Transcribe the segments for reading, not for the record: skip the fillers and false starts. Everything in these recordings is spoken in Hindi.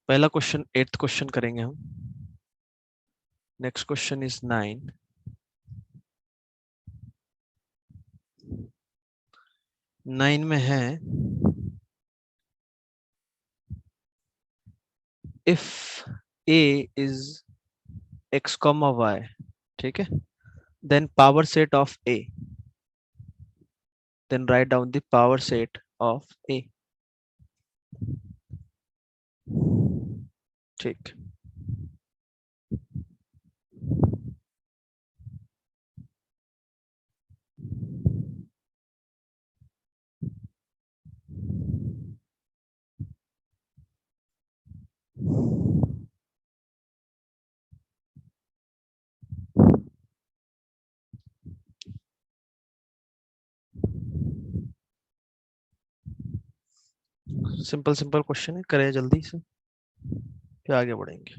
पहला क्वेश्चन 8th क्वेश्चन करेंगे हम। Next question is 9। 9 में है if a is x, y, ठीक है, then power set of a, then write down the power set of a। ठीक, सिंपल सिंपल क्वेश्चन है, करें जल्दी से फिर आगे बढ़ेंगे।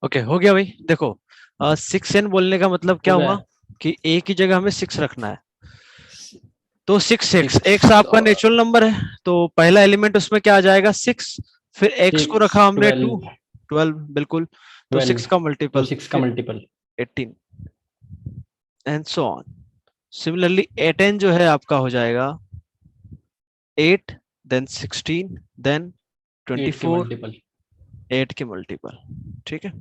ओके, हो गया भाई। देखो 6n बोलने का मतलब क्या हो हुआ गया। कि a की जगह हमें 6 रखना है, तो 6 x, सिक्स x आपका नेचुरल नंबर है, तो पहला एलिमेंट उसमें क्या आ जाएगा 6, फिर x को रखा सिक्स हमने 2, 12 बिल्कुल, तो 6 12 का तो मल्टीपल 6 का फिर multiple 18 and so on. Similarly 8n जो है आपका हो जाएगा 8, देन 16, देन 8 के 24, मल्टीपल 8 के मल्टीपल। ठीक है,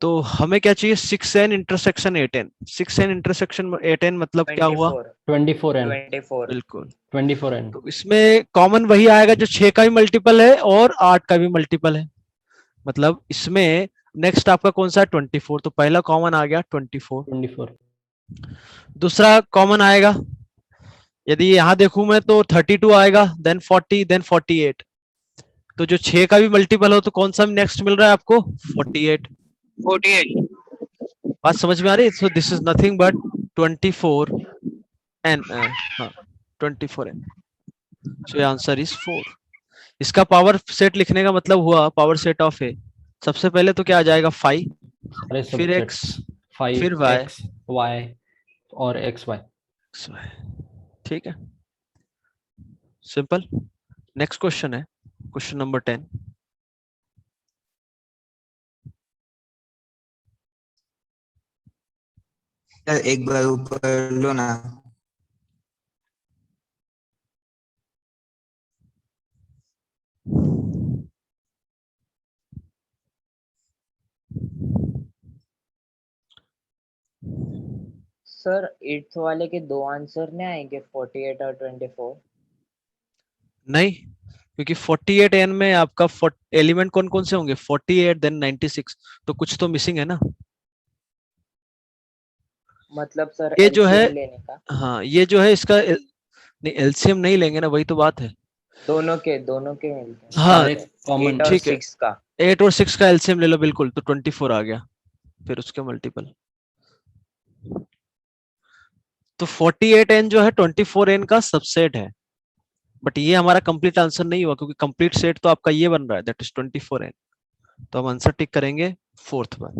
तो हमें क्या चाहिए 6n intersection 8n। 6n intersection 8n मतलब क्या हुआ? 24 24n 24 बिल्कुल, 24n तो इसमें कॉमन वही आएगा जो 6 का भी मल्टीपल है और 8 का भी मल्टीपल है। मतलब इसमें नेक्स्ट आपका कौन सा है? 24, तो पहला कॉमन आ गया 24। 24 दूसरा कॉमन आएगा, यदि यहां देखूं मैं तो 32 आएगा, देन 40, देन 48। तो जो 6 का भी मल्टीपल हो तो कौन सा नेक्स्ट मिल रहा है आपको? 48। 48 बात समझ में आ रही है? So this is nothing but 24 n, हाँ 24n। So answer is 4। इसका पावर सेट लिखने का मतलब हुआ पावर सेट ऑफ ए, सबसे पहले तो क्या आ जाएगा 5, सारे फिर x, सबसेट्स फिर 5 y, x y और x y। ठीक है, सिंपल। नेक्स्ट क्वेश्चन है क्वेश्चन नंबर 10। एक बार ऊपर लो ना। सर 8th वाले के दो आंसर नहीं आएंगे 48 और 24? नहीं, क्योंकि 48n में आपका एलिमेंट कौन कौन से होंगे? 48, देन 96, तो कुछ तो मिसिंग है ना। मतलब सर ये जो है, LCM लेने का, हाँ ये जो है इसका नहीं, एलसीएम नहीं लेंगे ना, वही तो बात है। दोनों के मिलते हैं, हाँ सारे कॉमन। 8 और ठीक है, 6 का। 8 और 6 का एलसीएम ले लो, बिल्कुल, तो 24 आ गया, फिर उसके मल्टीपल। तो 48n जो है 24n का सबसेट है, बट ये हमारा कंप्लीट आंसर नहीं हुआ, क्योंकि कंप्लीट सेट तो आपका ये बन रहा है, दैट इज 24n। तो हम आंसर टिक करेंगे फोर्थ वन।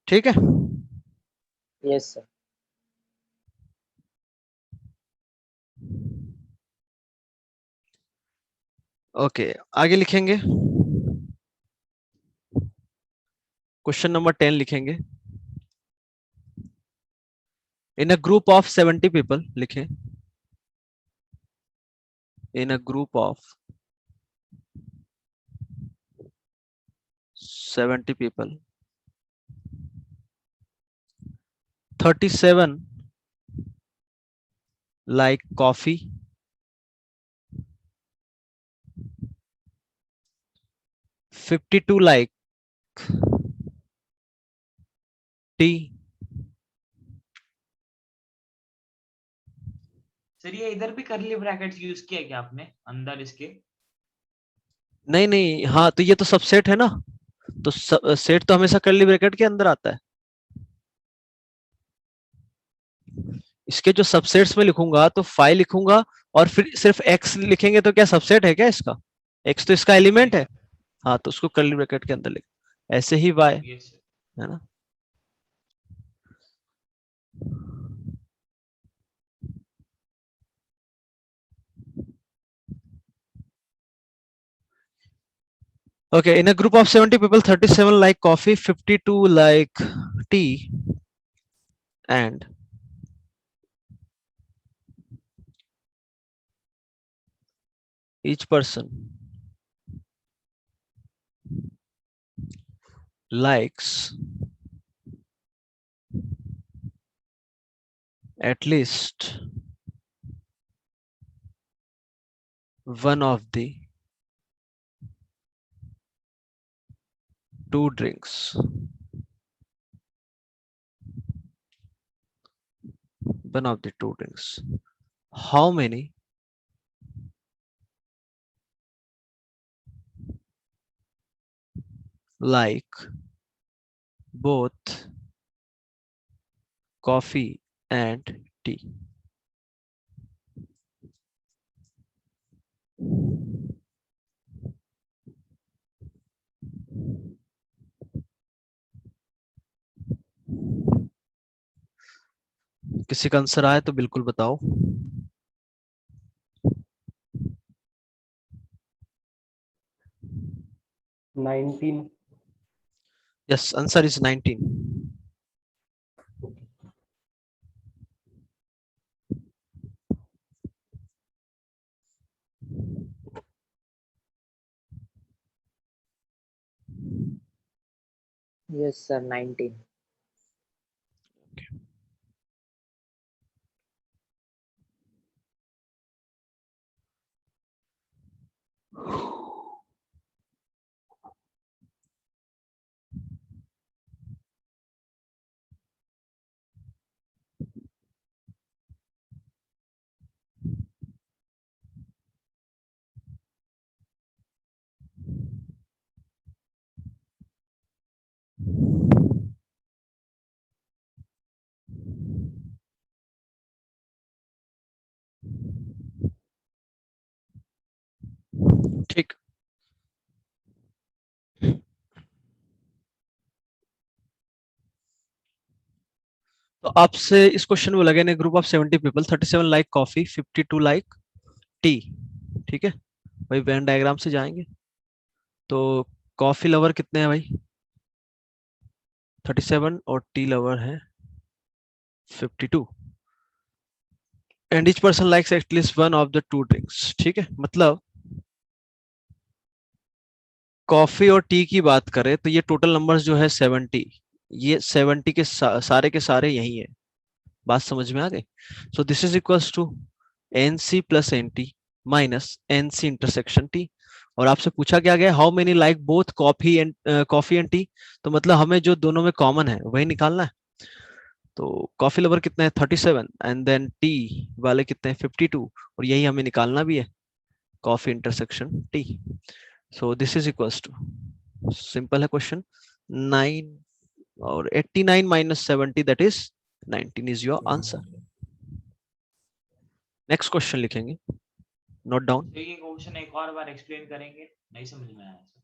ठीक है, यस सर। ओके, आगे लिखेंगे, क्वेश्चन नंबर 10 लिखेंगे। In a group of 70 people, लिखें, in a group of 70 people, 37 like coffee, 52 like tea, sir ये इधर भी करली ब्रैकेट्स यूज किया क्या आपने अंदर इसके? नहीं नहीं, हाँ तो ये तो सबसेट है ना, तो सेट तो हमेशा कर्ली ब्रैकेट के अंदर आता है। इसके जो सबसेट्स में लिखूंगा तो 5 लिखूंगा, और फिर सिर्फ x लिखेंगे, तो क्या सबसेट है क्या इसका? x तो इसका एलिमेंट है, हाँ तो उसको कर्ली ब्रैकेट के अंदर लिख, ऐसे ही y, यस है ना। Okay, in a group of 70 people, 37 like coffee, 52 like tea, and each person likes at least one of the two drinks. One of the two drinks. How many like both coffee and tea? किसी का आंसर आए तो बिल्कुल बताओ। 19। Yes, answer is 19. Yes sir 19। ठीक, तो आपसे इस क्वेश्चन में लगे ने group of 70 people, 37 like coffee, 52 like T. ठीक है, भाई वेन डायग्राम से जाएंगे, तो कॉफी लवर कितने हैं भाई? 37, और टी लवर है 52, and each person likes at least one of the two drinks. ठीक है, मतलब कॉफी और टी की बात करें तो ये टोटल नंबर्स जो है 70, ये 70 के सारे यही है। बात समझ में आ गई? So this is equals to NC plus NT minus NC intersection T। और आपसे पूछा क्या गया, how many like both coffee and tea, तो मतलब हमें जो दोनों में कॉमन है वही निकालना है। तो कॉफी लवर कितने हैं 37 एंड देन टी वाले कितने हैं 52 और यही हमें निकालना भी है coffee intersection tea. So this is equals to simple है क्वेश्चन 9 और 89 minus 70 that is 19 is your answer. Next question लिखेंगे नोट डाउन। देखिए क्वेश्चन एक और बार एक्सप्लेन करेंगे, नहीं समझ में आया सर।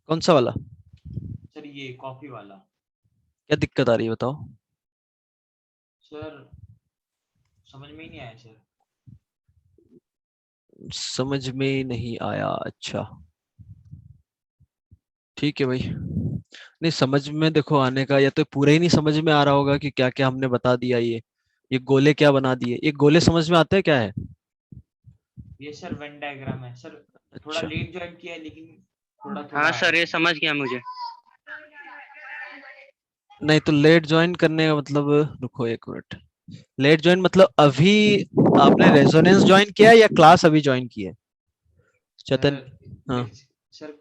कौन सा वाला सर ये कॉफी वाला क्या दिक्कत आ रही है बताओ। सर, समझ में ही नहीं आया सर। समझ में नहीं आया, अच्छा ठीक है भाई। नहीं समझ में देखो आने का या तो पूरा ही नहीं समझ में आ रहा होगा कि क्या क्या हमने बता दिया। ये गोले क्या बना दिए, ये गोले समझ में आते हैं क्या है। ये सर वेन डायग्राम है सर, थोड़ा अच्छा लेट ज्वाइन किया है लेकिन थोड़ा थोड़ा हाँ आया सर, ये सर। समझ गया मुझे। नहीं तो लेट ज्वाइन करने का मतलब, रुको एक मिनट, लेट ज्वाइन मतलब अभी आपने रेजोनेंस ज्वाइन किया है या क्लास अभी ज्वाइन की है चेतन। सर हाँ सर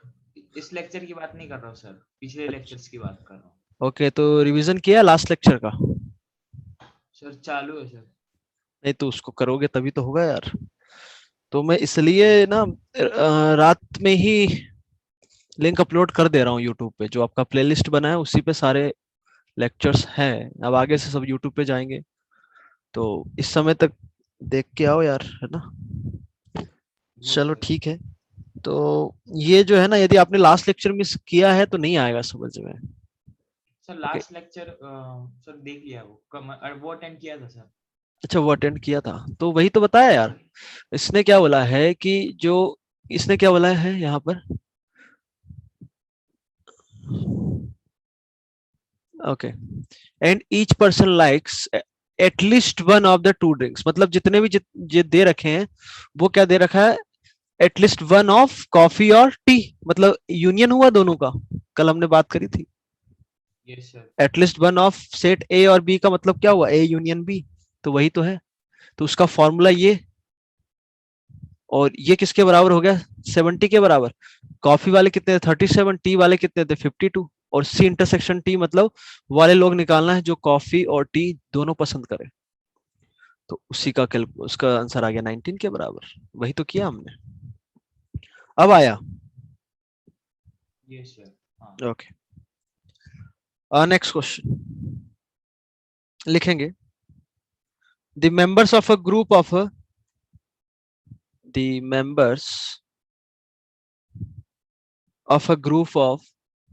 इस लेक्चर की बात नहीं कर रहा हूँ सर, पिछले अच्छा लेक्चर्स की बात कर रहा हूँ। ओके, तो रिवीजन किया लास्ट लेक्चर का। सर चालू है सर। नहीं तो उसको करोगे तभी तो होगा यार। तो मैं इसलिए ना रात में ही लिंक अपलोड कर दे रहा हूँ यूट्यूब पे, जो आपका प्लेलिस्ट बना है उसी पे सारे लेक्चर्स हैं। अब आगे से सब यूट्यूब पे जाएंगे तो इस समय तक देख के आओ यार, है ना। यस चलो सर। ठीक है। तो ये जो है ना, यदि आपने लास्ट लेक्चर मिस किया है तो नहीं आएगा समझ में। Sir okay last lecture sir देख लिया वो अटेंड किया था सर। अच्छा वो अटेंड किया था तो वही तो बताया यार। इसने क्या बोला है कि जो इसने क्या बोला है यहाँ पर, okay and each person likes at least one of the two drinks, मतलब जितने भी ये दे रखे हैं वो क्या दे रखा है, एटलीस्ट वन ऑफ कॉफी और टी, मतलब यूनियन हुआ दोनों का, कल हमने बात करी थी। Yes sir. At least one of set ए और बी का मतलब क्या हुआ, ए यूनियन बी, तो वही तो है। तो उसका फॉर्मूला ये, और ये किसके बराबर हो गया 70 के बराबर। कॉफी वाले कितने थे 37, टी वाले कितने थे 52 और सी इंटरसेक्शन टी मतलब वाले लोग निकालना है जो कॉफी और टी दोनों पसंद करे। तो उसी का उसका आंसर आ गया 19 के बराबर, वही तो किया हमने। अब आया यस सर। हाँ ओके नेक्स्ट क्वेश्चन लिखेंगे। The members of a group of the members of a group of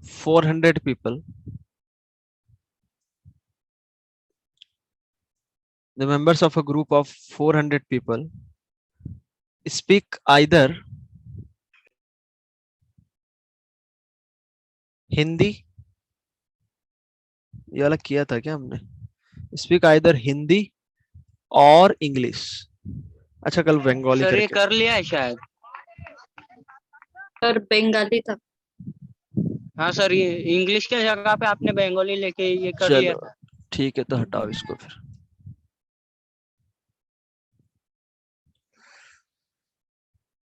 400 people, the members of a group of 400 people speak either Hindi, ये वाला किया था क्या हमने, स्पीक आइदर हिंदी और इंग्लिश। अच्छा कल बंगाली सर ये करके, कर लिया है शायद। पर बंगाली था। हाँ सर, ये इंग्लिश के जगह पे आपने बंगाली लेके ये कर लिया चलो था। ठीक है तो हटाओ इसको फिर।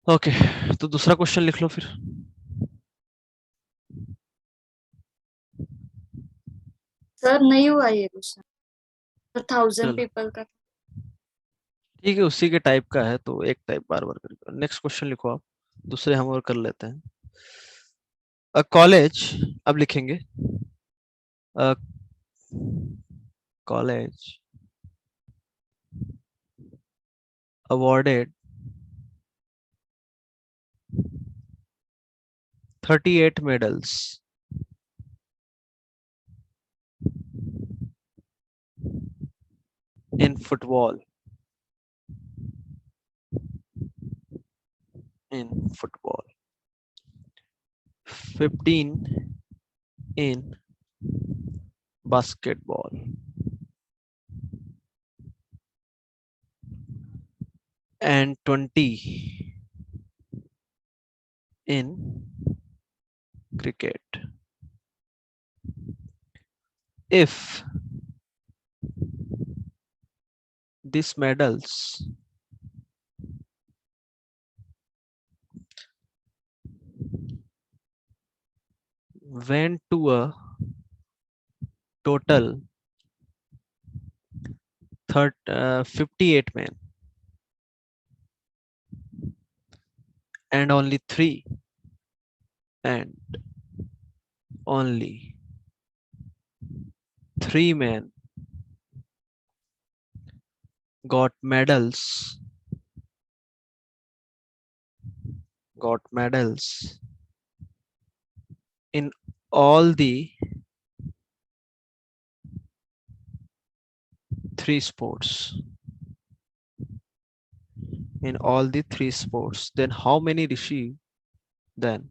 ओके तो दूसरा क्वेश्चन लिख लो फिर। सर नहीं हुआ ये क्वेश्चन, 1000 चलो पीपल का। ठीक है उसी के टाइप का है तो एक टाइप बार बार करके, नेक्स्ट क्वेश्चन लिखो आप, दूसरे हम और कर लेते हैं। अ कॉलेज, अब लिखेंगे अ college awarded 38 medals in football, in football, 15 in basketball, and 20 in cricket. If these medals went to a total 58 men and only three and only three men got medals in all the three sports. In all the three sports, then how many received? Then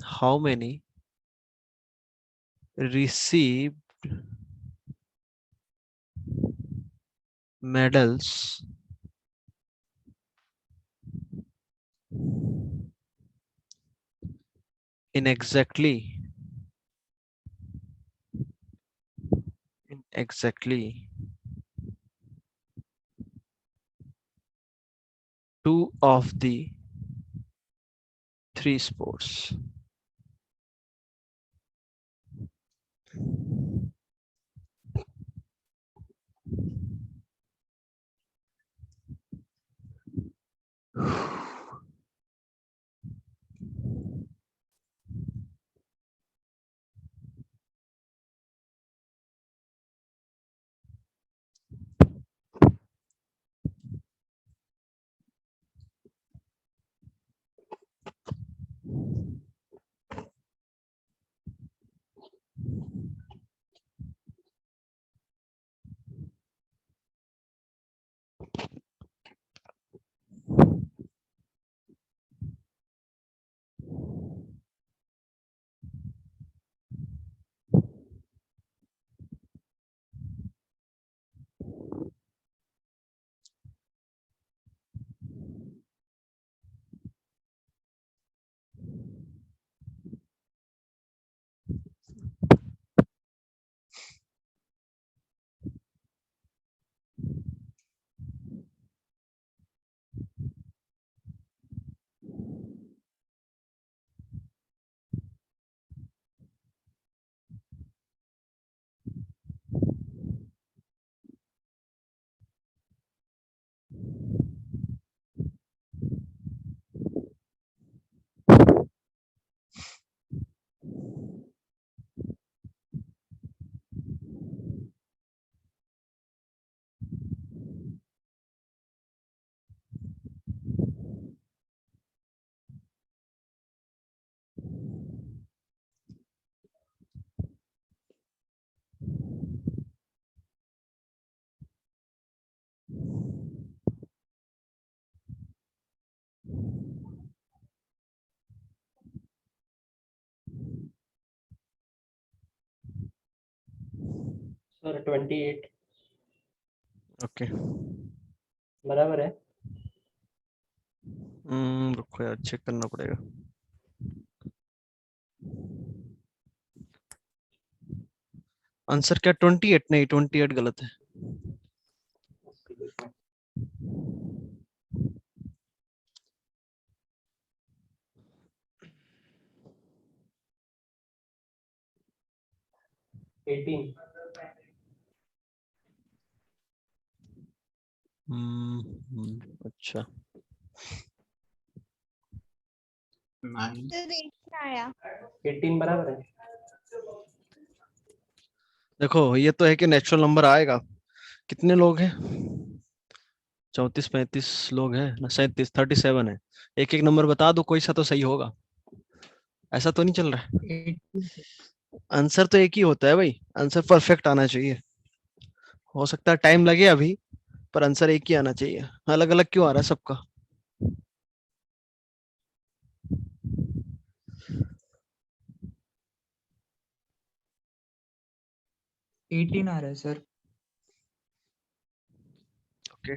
how many received medals in exactly two of the three sports? Sir 28 okay बराबर है। रुको यार, चेक करना पड़ेगा। आंसर क्या 28? नहीं, 28 गलत है। 18 अच्छा, 9 18 बराबर है। देखो ये तो है कि नेचुरल नंबर आएगा। कितने लोग हैं? 34-35 लोग हैं ना, 37 है। एक एक नंबर बता दो, कोई सा तो सही होगा। ऐसा तो नहीं चल रहा है। आंसर तो एक ही होता है भाई, आंसर परफेक्ट आना चाहिए। हो सकता है टाइम लगे अभी, पर आंसर एक ही आना चाहिए। अलग अलग क्यों आ रहा है सबका? 18 आ रहा है सर। ओके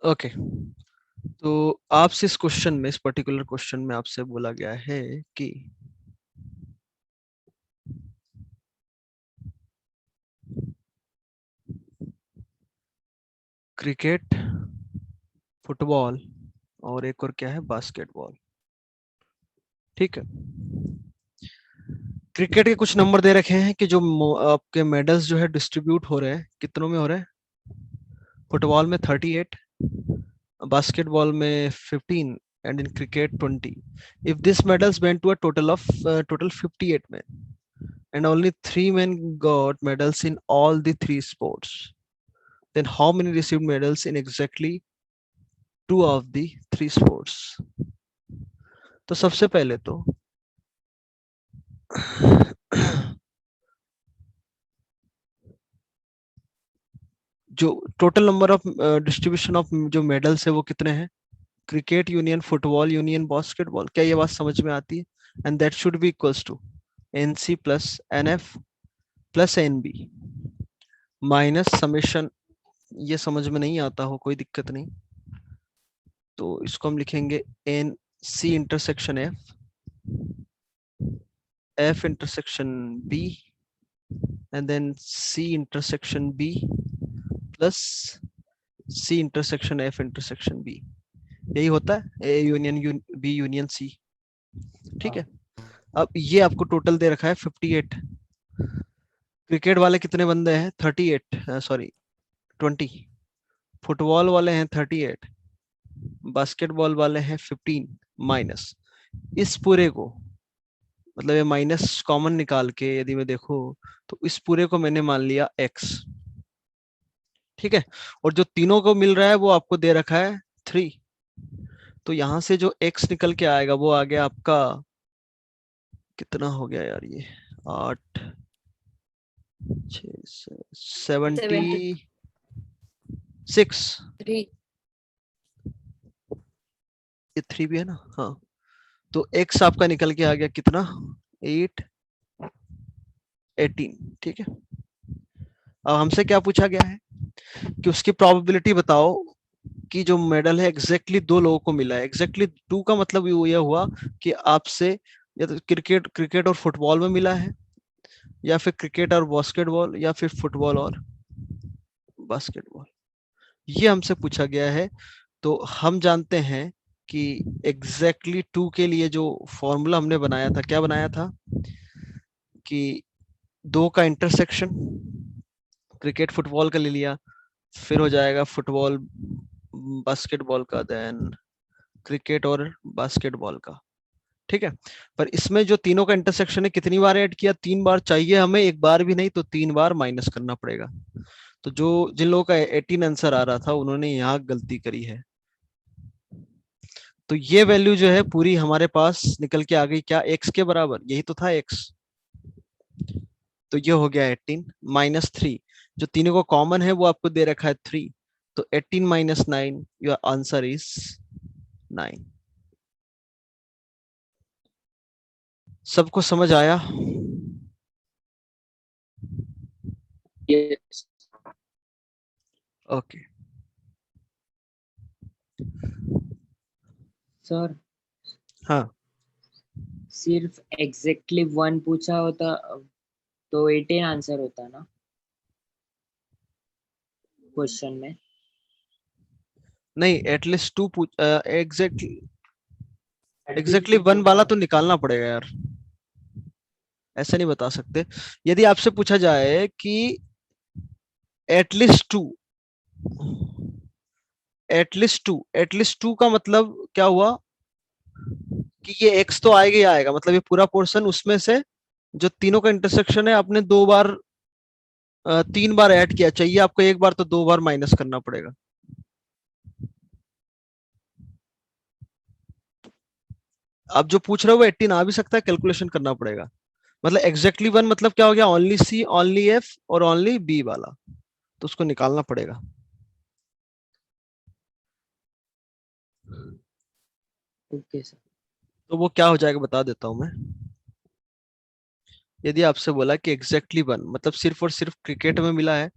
ओके तो आपसे इस क्वेश्चन में, इस पर्टिकुलर क्वेश्चन में आपसे बोला गया है कि क्रिकेट, फुटबॉल और एक और क्या है, बास्केटबॉल। ठीक है, क्रिकेट के कुछ नंबर दे रखे हैं कि जो आपके मेडल्स जो है डिस्ट्रीब्यूट हो रहे हैं, कितनों में हो रहे हैं? फुटबॉल में 38, बास्केटबॉल में 15 and in cricket 20. If these medals went to a total 58 men and only 3 men got medals in all the 3 sports, then how many received medals in exactly 2 of the 3 sports? तो सबसे पहले तो जो total number of distribution of जो मेडल्स है वो कितने हैं? Cricket union, football union, basketball. क्या ये बात समझ में आती है? And that should be equals to NC plus NF plus NB minus summation. ये समझ में नहीं आता हो कोई दिक्कत नहीं, तो इसको हम लिखेंगे N C intersection F, F intersection B and then C intersection B plus C intersection F intersection B. यही होता है A union B union C. ठीक है, अब ये आपको टोटल दे रखा है 58। क्रिकेट वाले कितने बंदे हैं? 38, सॉरी 20। फुटबॉल वाले हैं 38, बास्केटबॉल वाले हैं 15 माइनस इस पूरे को, मतलब ये माइनस कॉमन निकाल के यदि मैं देखूं तो इस पूरे को मैंने मान लिया x। ठीक है, और जो तीनों को मिल रहा है वो आपको दे रखा है 3, तो यहां से जो x निकल के आएगा वो आ गया आपका, कितना हो गया यार ये, 8 6 76। 3 ये 3 भी है ना? हाँ, तो x आपका निकल के आ गया कितना, 8 18। ठीक है, अब हमसे क्या पूछा गया है कि उसकी प्रोबेबिलिटी बताओ कि जो मेडल है एग्जैक्टली 2 लोगों को मिला है। एग्जैक्टली 2 का मतलब ये हुआ कि आपसे या तो क्रिकेट और फुटबॉल में मिला है, या फिर क्रिकेट और बास्केटबॉल, या फिर फुटबॉल और बास्केटबॉल। ये हमसे पूछा गया है। तो हम जानते हैं कि एग्जैक्टली 2 के लिए जो फॉर्मूला हमने बनाया था, क्या बनाया था कि 2 का इंटरसेक्शन क्रिकेट फुटबॉल का ले लिया, फिर हो जाएगा फुटबॉल बास्केटबॉल का, देन क्रिकेट और बास्केटबॉल का। ठीक है, पर इसमें जो तीनों का इंटरसेक्शन है कितनी बार ऐड किया? 3 बार चाहिए हमें, 1 बार भी नहीं, तो 3 बार माइनस करना पड़ेगा। तो जो जिन लोगों का 18 आंसर आ रहा था उन्होंने यहाँ गलती करी है। तो ये वैल्यू जो है पूरी हमारे पास निकल के आ गई क्या, x के बराबर, यही तो था x। तो ये हो गया 18 माइनस 3, जो तीनों को कॉमन है वो आपको दे रखा है 3, तो 18 माइनस 9, योर आंसर इज 9। सबको समझ आया? Yes okay. सर, हाँ, सिर्फ एग्जैक्टली 1 पूछा होता तो 18 आंसर होता ना क्वेश्चन में? नहीं, एटलीस्ट 2 पूछ, एग्जैक्टली 1 वाला तो निकालना पड़ेगा यार, ऐसा नहीं बता सकते। यदि आपसे पूछा जाए कि एटलीस्ट 2, एटलीस्ट टू का मतलब क्या हुआ कि ये x तो आएगा ही आएगा, मतलब ये पूरा पोर्शन उसमें से जो तीनों का इंटरसेक्शन है आपने 2 बार 3 बार ऐड किया, चाहिए आपको 1 बार, तो 2 बार माइनस करना पड़ेगा। आप जो पूछ रहे हो वो 18 आ भी सकता है, कैलकुलेशन करना पड़ेगा। मतलब एग्जैक्टली 1 मतलब क्या हो गया, ओनली सी, ओनली एफ और ओनली बी वाला, तो उसको निकालना पड़ेगा। Okay sir. तो वो क्या हो जाएगा बता देता हूं मैं। यदि आपसे बोला कि एग्जैक्टली 1 मतलब सिर्फ और सिर्फ क्रिकेट में मिला है,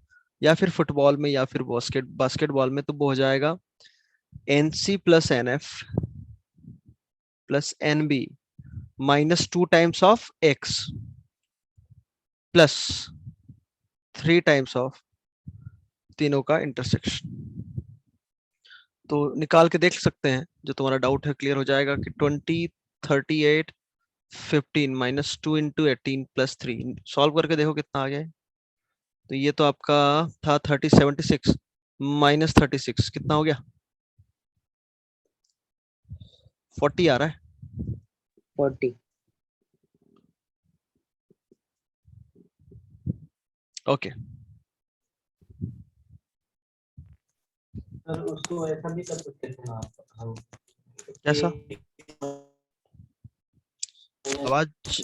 या फिर फुटबॉल में, या फिर बास्केटबॉल में, तो वो हो जाएगा NC plus NF plus NB minus 2 times of X plus 3 times of तीनों का इंटरसेक्शन। तो निकाल के देख सकते हैं, जो तुम्हारा डाउट है क्लियर हो जाएगा कि 20, 38, 15 माइनस 2 इंटू 18 प्लस 3 सॉल्व करके देखो कितना आ गया है। तो ये तो आपका था 30, 76 माइनस 36 कितना हो गया? 40 आ रहा है। 40। ओके सर उसको ऐसा भी कर सकते थे ना हम। कैसा?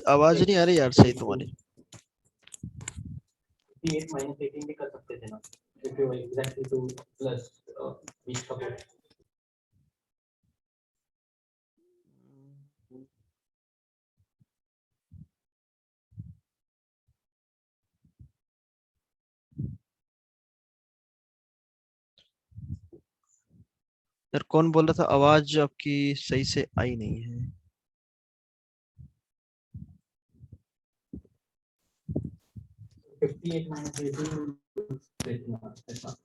आवाज नहीं आ रही यार सही तुम्हारी। 8 minus 18 भी कर सकते थे ना, if you exactly 2 plus we suppose। यार कौन बोल रहा था? आवाज आपकी सही से आई नहीं है। 58 minus 18 ऐसा।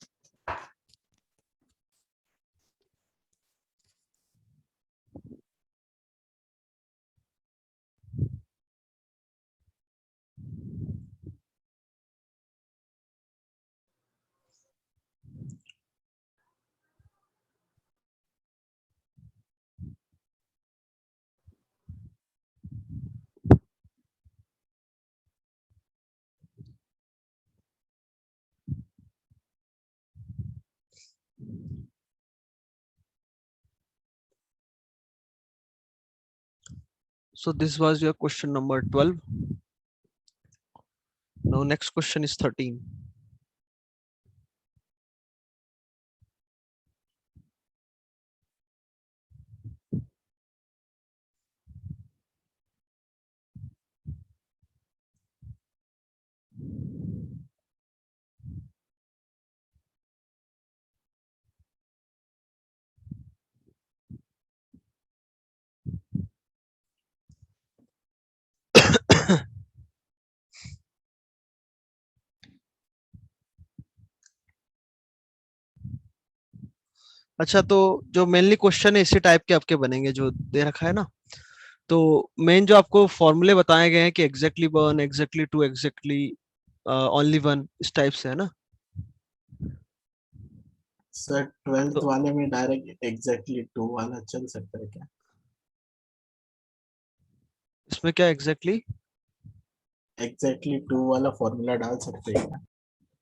So this was your question number 12. Now next question is 13. अच्छा, तो जो मेनली क्वेश्चन है इसी टाइप के आपके बनेंगे जो दे रखा है ना। तो मेन जो आपको फॉर्मूले बताए गए हैं कि एग्जैक्टली 1, एग्जैक्टली 2, एग्जैक्टली ओनली 1, इस टाइप से है ना। सर 12th तो वाले में डायरेक्ट एग्जैक्टली 2 वाला चल सकता है क्या? इसमें क्या एग्जैक्टली एग्जैक्टली 2 वाला फॉर्मूला डाल सकते हैं क्या?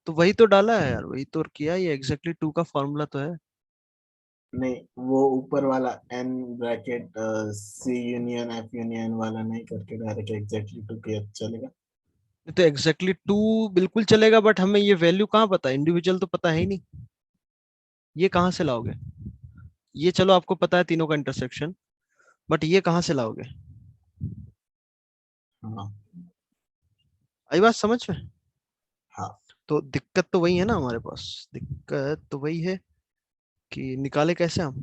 तो वही तो डाला है यार, वही तो किया, ये एग्जैक्टली 2 का फॉर्मूला तो है। नहीं, वो ऊपर वाला n bracket C union F union वाला नहीं करके डायरेक्ट एग्जैक्टली 2 किया चलेगा? तो एग्जैक्टली 2 बिल्कुल चलेगा, बट हमें ये वैल्यू कहाँ पता है? इंडिविजुअल तो पता है ही नहीं, ये कहाँ से लाओगे? ये चलो आपको पता है तीनों का इंटरसेक्शन, बट ये कहाँ से लाओगे? हाँ आई बात समझ में? हाँ। तो दिक्कत तो वही है ना हमारे पास, दिक्कत तो वही है कि निकाले कैसे हम।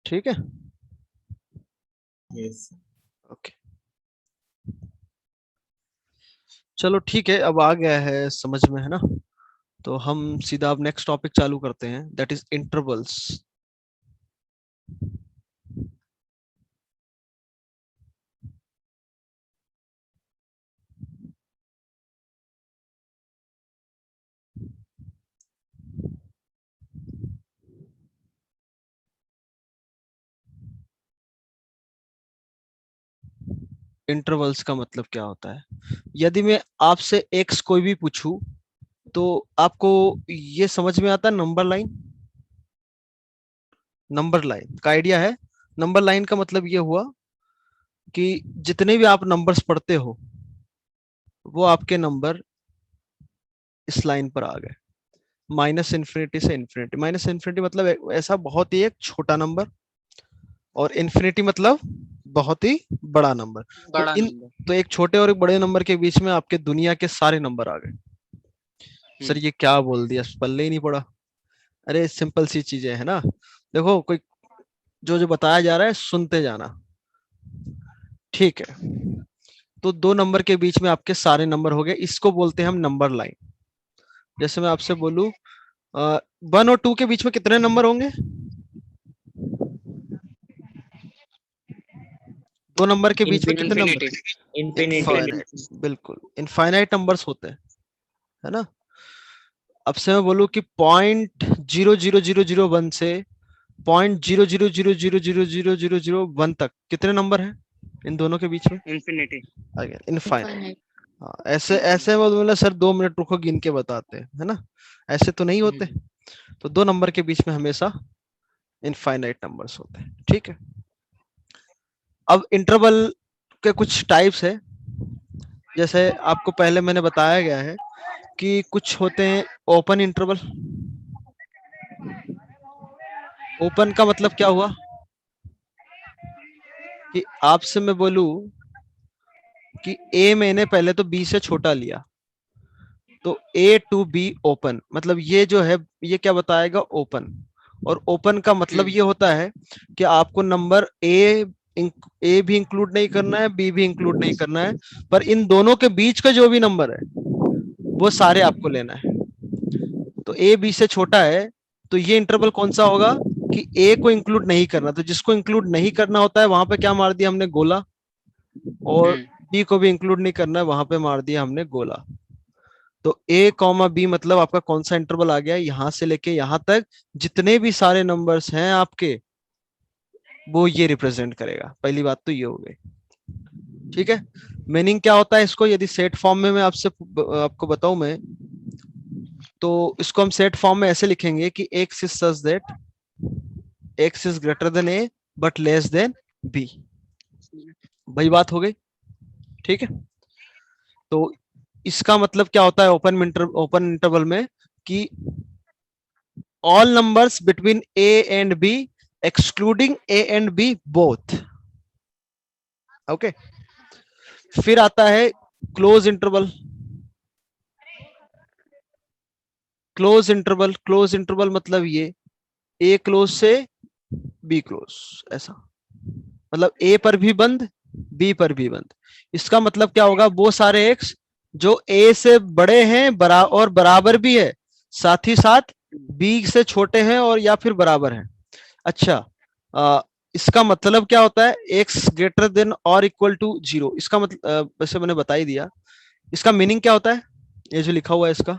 ठीक है, यस। ओके चलो ठीक है, अब आ गया है समझ में, है ना। तो हम सीधा अब नेक्स्ट टॉपिक चालू करते हैं, दैट इज इंटरवल्स। इंटरवल्स का मतलब क्या होता है? यदि मैं आपसे एक्स कोई भी पूछूं तो आपको ये समझ में आता है नंबर लाइन? नंबर लाइन का आइडिया है? नंबर लाइन का मतलब ये हुआ कि जितने भी आप नंबर्स पढ़ते हो वो आपके नंबर इस लाइन पर आ गए, माइनस इन्फिनिटी से इन्फिनिटी। माइनस इन्फिनिटी मतलब ऐसा बहुत ही एक छोटा नंबर, और इन्फिनिटी मतलब बहुत ही बड़ा नंबर। बड़ा तो नंबर। तो एक छोटे और एक बड़े नंबर के बीच में आपके दुनिया के सारे नंबर आ गए। सर ये क्या बोल दिया, पल्ले ही नहीं पड़ा। अरे सिंपल सी चीजें है ना, देखो कोई जो जो बताया जा रहा है सुनते जाना, ठीक है। तो दो नंबर के बीच में आपके सारे नंबर हो गए, इसको बोलते हैं हम नंबर लाइन। जैसे मैं आपसे बोलूं 1 और 2 के बीच में कितने नंबर होंगे? दो नंबर के बीच में कितने नंबर? इन्फिनिटी। इनफाइनाइट, बिल्कुल इनफाइनाइट नंबर्स होते हैं, है ना। अब से मैं बोलूं कि 0.00001 से 0.000000001 तक कितने नंबर हैं इन दोनों के बीच में? इन्फिनिटी। Again infinite. Infinite. हाँ, ऐसे ऐसे मतलब सर 2 मिनट रुको गिन के बताते हैं, है ना, ऐसे तो नहीं होते। तो दो नंबर के बीच में हमेशा इनफाइनाइट नंबर्स होते हैं, ठीक है। अब इंटरवल के कुछ टाइप्स है, जैसे आपको पहले मैंने बताया गया है कि कुछ होते हैं ओपन इंटरवल। ओपन का मतलब क्या हुआ कि आपसे मैं बोलूं कि ए मैंने पहले तो बी से छोटा लिया, तो ए टू बी ओपन, मतलब ये जो है ये क्या बताएगा? ओपन। और ओपन का मतलब ये होता है कि आपको नंबर ए भी इंक्लूड नहीं करना है, बी भी इंक्लूड नहीं करना है, पर इन दोनों के बीच का जो भी नंबर है वो सारे आपको लेना है। तो ए बी से छोटा है, तो ये इंटरवल कौन सा होगा कि ए को इंक्लूड नहीं करना, तो जिसको इंक्लूड नहीं करना होता है वहां पे क्या मार दिया हमने? गोला। और बी को भी इंक्लूड नहीं करना है, वहां पे मार दिया हमने गोला। तो ए कॉमा बी मतलब आपका कौन सा इंटरवल आ गया? यहां से लेके यहां तक जितने भी सारे नंबर्स हैं आपके, वो ये रिप्रेजेंट करेगा। पहली बात तो ये हो गई, ठीक है। मीनिंग क्या होता है इसको, यदि सेट फॉर्म में मैं आपको बताऊं मैं, तो इसको हम सेट फॉर्म में ऐसे लिखेंगे कि x is such that x is greater then a but less than b। वही बात हो गई, ठीक है। तो इसका मतलब क्या होता है ओपन इंटरवल में कि all numbers between a and b excluding a and b both, okay. फिर आता है क्लोज इंटरवल। क्लोज इंटरवल मतलब ये ए क्लोज से बी क्लोज, ऐसा मतलब ए पर भी बंद, बी पर भी बंद। इसका मतलब क्या होगा? वो सारे एक्स जो ए से बड़े हैं और बराबर भी है, साथ ही साथ बी से छोटे हैं और या फिर बराबर हैं। अच्छा, इसका मतलब क्या होता है? एक्स ग्रेटर देन और इक्वल टू 0। इसका मतलब वैसे मैंने बता ही दिया। इसका मीनिंग क्या होता है? ये जो लिखा हुआ है इसका,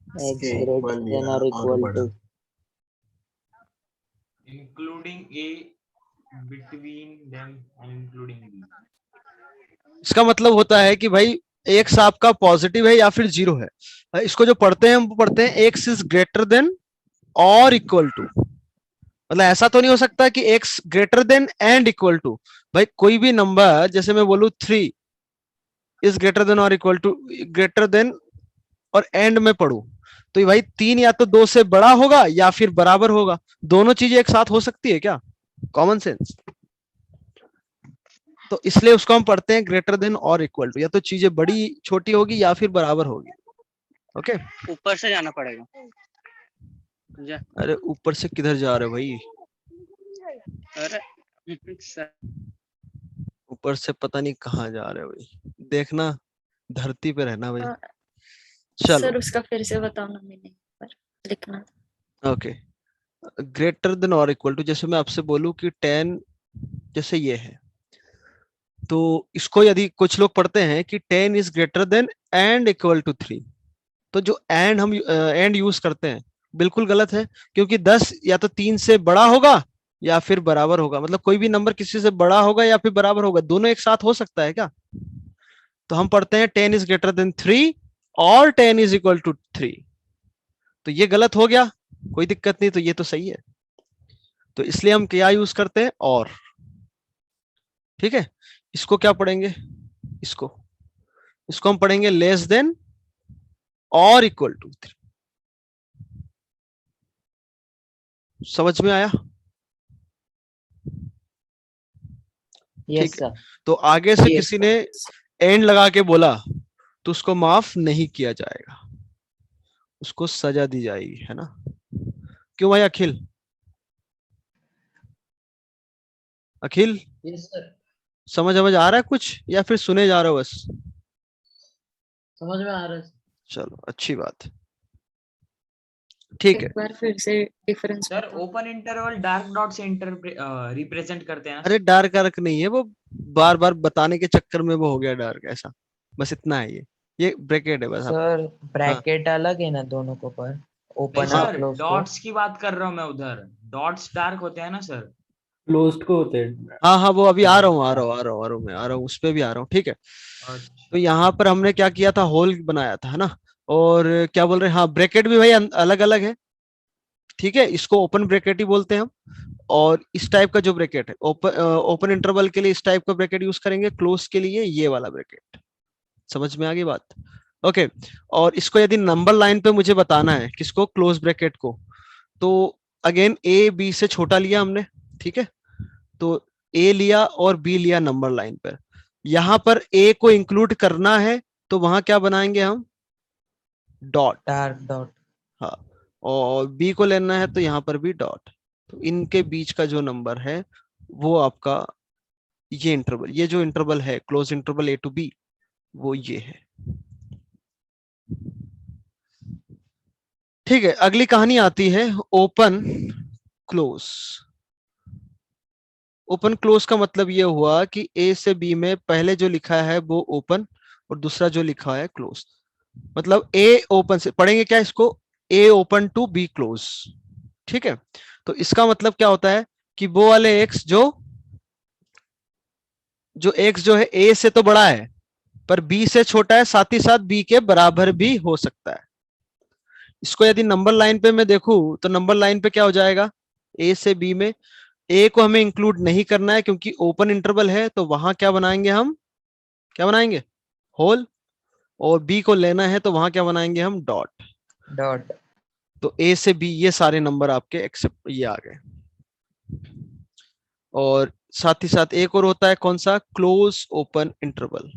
एक्स के ग्रेटर इक्वल देन या और और इक्वल बड़ा। To. Including A, between them and including B. इसका मतलब होता है कि भाई एक्स आपका पॉजिटिव है या फिर 0 है। इसको जो पढ़ते हैं हम पढ़ते हैं एक्स इज ग्रेटर देन और इक्वल टू। मतलब ऐसा तो नहीं हो सकता कि X greater than and equal to. भाई कोई भी नंबर, जैसे मैं बोलूं 3 इज ग्रेटर देन और इक्वल टू, ग्रेटर देन और एंड में पढ़ू, तो ये भाई 3 या तो 2 से बड़ा होगा या फिर बराबर होगा। दोनों चीजें एक साथ हो सकती है क्या? Common sense. तो इसलिए उसको हम पढ़ते हैं ग्रेटर देन और इक्वल टू, या तो चीजें बड़ी छोटी होगी या फिर बराबर होगी, ओके। ऊपर से जाना पड़ेगा। अरे ऊपर से किधर जा रहे हो भाई? अरे सर, ऊपर से पता नहीं कहाँ जा रहे हो भाई, देखना धरती पे रहना भाई। सर चलो उसका फिर से बताओ ना, मीनिंग पर लिखना। ओके। ग्रेटर देन और इक्वल टू, जैसे मैं आपसे बोलूं कि 10 जैसे ये है, तो इसको यदि कुछ लोग पढ़ते हैं कि 10 is greater than and equal to 3, तो जो एंड हम एंड यूज करते हैं बिल्कुल गलत है, क्योंकि 10 या तो 3 से बड़ा होगा या फिर बराबर होगा। मतलब कोई भी नंबर किसी से बड़ा होगा या फिर बराबर होगा, दोनों एक साथ हो सकता है क्या? तो हम पढ़ते हैं 10 इज ग्रेटर देन 3 और 10 इज इक्वल टू 3। तो ये गलत हो गया, कोई दिक्कत नहीं, तो ये तो सही है। तो इसलिए हम क्या यूज करते हैं? और, ठीक है। इसको क्या पढ़ेंगे? इसको इसको हम पढ़ेंगे लेस देन और इक्वल टू 3। समझ में आया? यस ठीक है। सर। तो आगे से Yes, किसी ने एंड लगा के बोला तो उसको माफ नहीं किया जाएगा, उसको सजा दी जाएगी, है ना? क्यों भाई अखिल? अखिल यस सर, समझ समझ आ रहा है कुछ या फिर सुने जा रहे हो बस? समझ में आ रहा है। चलो अच्छी बात है, ठीक है। एक बार फिर से difference sir open interval dark dot से रिप्रेजेंट करते हैं ना अरे डार्क आर्क नहीं है वो, बार बार बताने के चक्कर में वो हो गया डार्क, ऐसा बस इतना है। ये ब्रैकेट है बस आप। सर ब्रैकेट अलग है ना दोनों को, पर नहीं ओपन हाँ। और सर, क्लोज को। डॉट्स की बात कर रहा हूँ मैं, उधर डॉट्स डार्क होते हैं ना सर। क्लोज्ड को होते हैं। हाँ हाँ वो अभी आ रहा हूँ, आ रहा हूँ उस पे भी आ रहा हूँ, ठीक है। तो अच्छा यहाँ पर हमने क्या किया था, होल बनाया था, है ना? और क्या बोल रहे हैं, हाँ ब्रैकेट भी भाई अलग अलग है, ठीक है। इसको ओपन ब्रैकेट ही बोलते हैं हम। और इस टाइप का जो ब्रैकेट है, ओपन इंटरवल के लिए इस टाइप का ब्रैकेट यूज करेंगे, क्लोज के लिए ये वाला ब्रैकेट। समझ में आ गई बात? ओके। और इसको यदि नंबर लाइन पे मुझे बताना है, किसको, क्लोज ब्रैकेट को, तो अगेन ए बी से छोटा लिया हमने, ठीक है। तो ए लिया और बी लिया नंबर लाइन पर। यहां पर ए को इंक्लूड करना है तो वहां क्या बनाएंगे हम, डॉट। Dark dot. हाँ, और बी को लेना है तो यहाँ पर भी डॉट। तो इनके बीच का जो नंबर है वो आपका ये इंटरवल, ये जो इंटरवल है close interval A to B, वो ये है, ठीक है। अगली कहानी आती है ओपन क्लोज। ओपन क्लोज का मतलब ये हुआ कि ए से बी में पहले जो लिखा है वो ओपन और दूसरा जो लिखा है क्लोज। मतलब ए ओपन से पढ़ेंगे क्या इसको, ए ओपन टू बी क्लोज, ठीक है। तो इसका मतलब क्या होता है कि वो वाले एक्स जो एक्स जो है ए से तो बड़ा है पर बी से छोटा है, साथ ही साथ बी के बराबर भी हो सकता है। इसको यदि नंबर लाइन पे मैं देखूं तो नंबर लाइन पे क्या हो जाएगा, ए से बी में ए को हमें इंक्लूड नहीं करना है क्योंकि ओपन इंटरवल है, तो वहां क्या बनाएंगे हम, क्या बनाएंगे, होल। और बी को लेना है तो वहां क्या बनाएंगे हम, डॉट। डॉट। तो ए से बी ये सारे नंबर आपके एक्सेप्ट ये आ गए। और साथ ही साथ एक और होता है कौन सा, close open interval.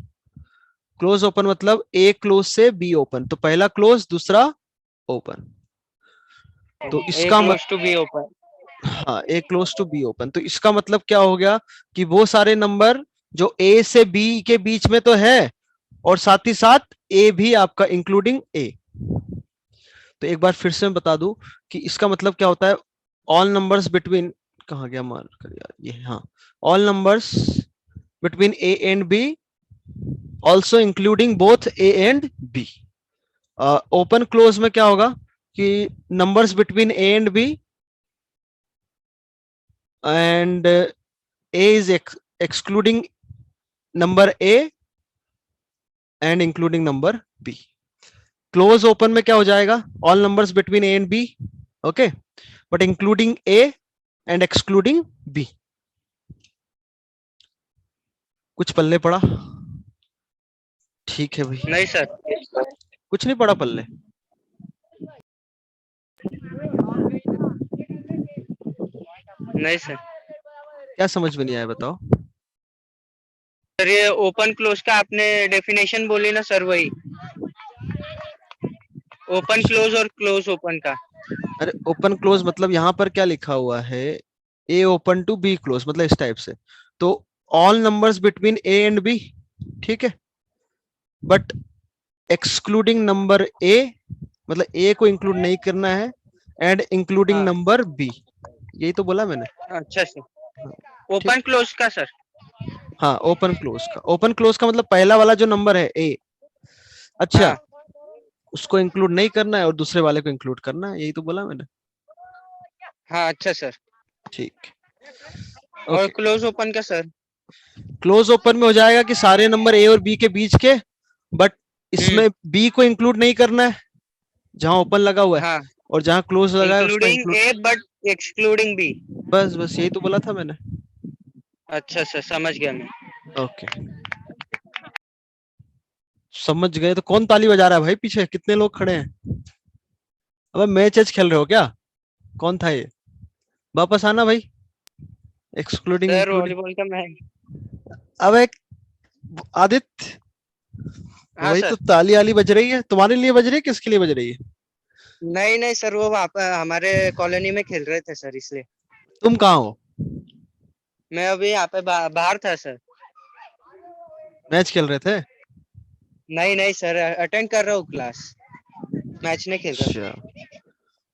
Close open मतलब ए क्लोज से बी ओपन, तो पहला क्लोज दूसरा ओपन। तो ए इसका क्लोज टू बी ओपन। हाँ, A close to B open. तो इसका मतलब क्या हो गया कि वो सारे नंबर जो ए से बी के बीच में तो है और साथ ही साथ ए भी आपका इंक्लूडिंग ए। तो एक बार फिर से मैं बता दूं कि इसका मतलब क्या होता है, ऑल नंबर्स बिटवीन, कहाँ गया मार कर यार ये, हाँ, all numbers between A and B also including both A and B. Open close में क्या होगा कि numbers between A and B and a is excluding number a and including number b. Close open में क्या हो जाएगा, all numbers between a and b, okay, but including a and excluding b। कुछ पल्ले पड़ा? ठीक है भाई, नहीं सर, कुछ नहीं पड़ा पल्ले। नहीं सर। क्या समझ में नहीं आया बताओ? सर ये ओपन क्लोज का आपने डेफिनेशन बोली ना सर, वही ओपन क्लोज और क्लोज ओपन का। अरे ओपन क्लोज मतलब यहाँ पर क्या लिखा हुआ है, A open to B close, मतलब इस टाइप से। तो all numbers between A and B, ठीक है, बट एक्सक्लूडिंग नंबर ए, मतलब ए को इंक्लूड नहीं करना है, एंड इंक्लूडिंग हाँ। Number B. यही तो बोला मैंने। अच्छा सर, ओपन क्लोज का सर। हाँ, ओपन क्लोज का, ओपन क्लोज का मतलब पहला वाला जो नंबर है ए, अच्छा, हाँ। उसको इंक्लूड नहीं करना है और दूसरे वाले को इंक्लूड करना है, यही तो बोला मैंने। हाँ अच्छा सर। ठीक, और ओके। क्लोज ओपन का सर। क्लोज ओपन में हो जाएगा कि सारे नंबर ए और बी के बीच के, बट इसमें बी को इंक्लूड नहीं करना है जहां ओपन लगा हुआ है, हाँ, और जहां क्लोज लगा है उसको including include. A but excluding B. बस बस यही तो बोला था मैंने। अच्छा सर, समझ गया मैं। ओके, समझ गए तो कौन ताली बजा रहा है भाई पीछे, कितने लोग खड़े हैं? अबे मैच एच खेल रहे हो क्या? कौन था ये? वापस आना भाई, एक्सक्लूडिंग सर इंक्लूडिंग। वॉलीबॉल का मैं। अबे आदित्य, हाँ वही सर। तो ताली आली बज रही है, तुम्हारे लिए बज रही है, किसके लिए बज रही है? नहीं नहीं सर, वो वहाँ पर हमारे कॉलोनी में खेल रहे थे सर, इसलिए। तुम कहाँ हो? मैं अभी यहाँ पे बाहर था सर। मैच खेल रहे थे? नहीं नहीं सर, अटेंड कर रहा हूँ क्लास, मैच नहीं खेल रहा। अच्छा,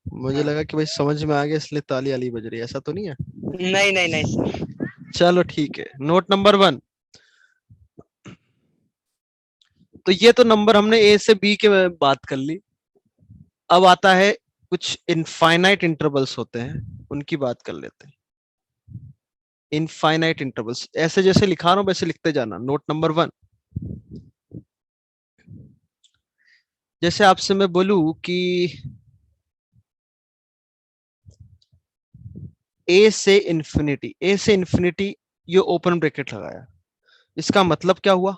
मुझे हाँ। लगा कि भाई समझ में आ गया इसलिए ताली आली बज रही है, ऐसा तो नहीं है? नहीं नहीं नहीं सर। चलो ठीक है, नोट नंबर 1। तो ये तो नंबर हमने ए से बी के बात कर ली। अब आता है कुछ इनफाइनाइट इंटरवल्स होते हैं, उनकी बात कर लेते हैं। इनफाइनाइट इंटरवल्स ऐसे जैसे लिखा रहा हूं वैसे लिखते जाना। नोट नंबर 1, जैसे आपसे मैं बोलूं कि ए से इंफिनिटी, ए से इंफिनिटी, ये ओपन ब्रैकेट लगाया, इसका मतलब क्या हुआ?